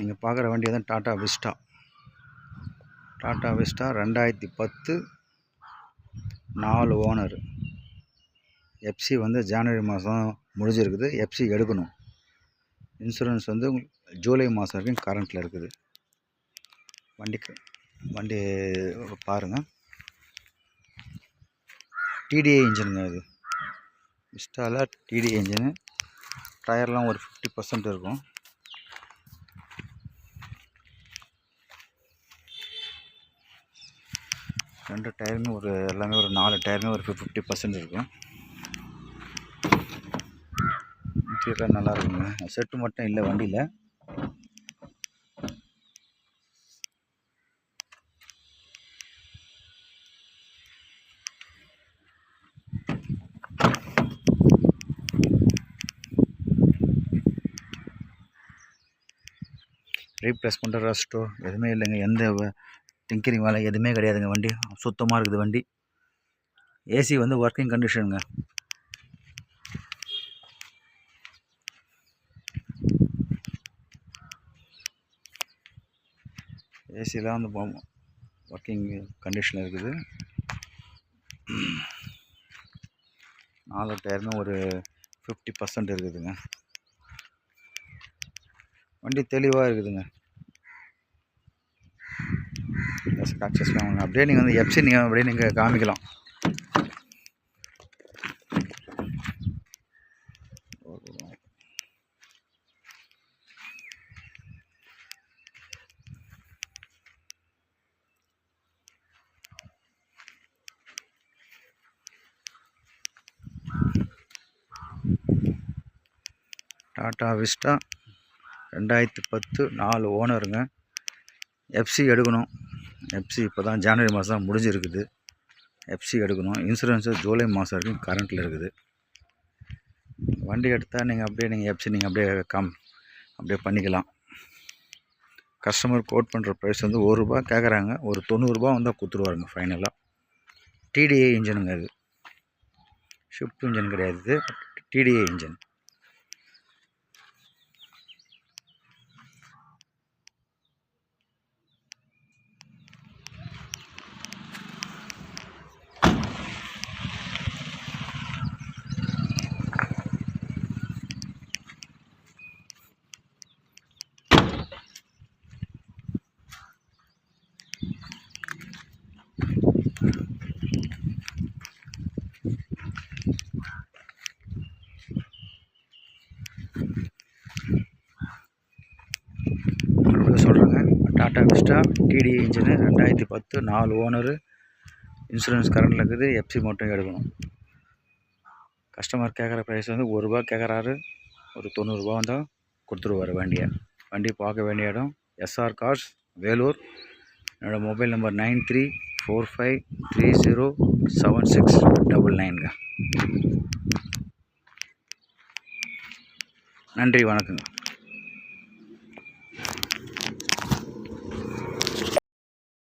நீங்கள் பார்க்குற வண்டி தான் Tata Vista. Tata Vista 2010 4 owner. FC வந்து ஜனவரி மாதம் முடிஞ்சிருக்குது. எஃப்சி எடுக்கணும். இன்சூரன்ஸ் வந்து ஜூலை மாதம் வரைக்கும் கரண்ட்டில் இருக்குது. வண்டி பாருங்கள். டிடிஐ இன்ஜினுங்க. இது விஸ்டாவில் டிடிஐ இன்ஜினு. டயர்லாம் ஒரு 50% இருக்கும். ரெண்டு டயருமே எல்லாமே ஒரு 4 டயருமே ஒரு 50% இருக்கும். இன்டீரியர்லாம் நல்லா இருக்குங்க. செட்டு மட்டும் இல்லை வண்டியில். ரீப்ளேஸ்மெண்ட் ரஸ்ட்டோ எதுவுமே இல்லைங்க. எந்த டிங்கரிங் வேலை எதுவுமே கிடையாதுங்க. வண்டி சுத்தமாக இருக்குது. வண்டி ஏசி வந்து ஒர்க்கிங் கண்டிஷனுங்க. ஏசிலாம் வந்து ஒர்க்கிங் கண்டிஷனில் இருக்குது. 4 டயருமே ஒரு 50% இருக்குதுங்க. வண்டி தெளிவாக இருக்குதுங்க. ஸ்க்ராச்சஸ்லாம் அப்படியே நீங்கள் வந்து எஃப்சி நீங்கள் அப்படியே நீங்கள் காமிக்கலாம். டாடா விஸ்டா 2010 4 ஓனருங்க. எஃப்சி எடுக்கணும். எஃப்சி இப்போ தான் ஜனவரி மாதம் முடிஞ்சிருக்குது. எஃப்சி எடுக்கணும். இன்சூரன்ஸு ஜூலை மாதம் வரைக்கும் கரண்ட்டில் இருக்குது. வண்டி எடுத்தால் நீங்கள் எஃப்சி நீங்கள் அப்படியே பண்ணிக்கலாம். கஸ்டமர் கோட் பண்ணுற ப்ரைஸ் வந்து ₹1 கேட்குறாங்க. ஒரு ₹90 வந்தால் கொடுத்துருவாருங்க ஃபைனலாக. டிடிஐ இன்ஜினுங்க. அது ஷிஃப்ட் இன்ஜின் கிடையாது. இது டிடிஐ இன்ஜின். சொல்கிறேங்க. Tata Vista DTI engine 2010 4 owner. Insurance கரண்டில் இருக்குது. எஃப்சி மட்டும் எடுக்கணும். கஸ்டமர் கேட்குற ப்ரைஸ் வந்து ₹1 கேட்குறாரு. ஒரு ₹90 வந்தால் கொடுத்துருவார் வண்டியை. வண்டி பார்க்க வேண்டிய இடம் எஸ்ஆர் கார்ஸ், வேலூர். என்னோடய மொபைல் நம்பர் 9345307699ங்க. நன்றி, வணக்கங்க.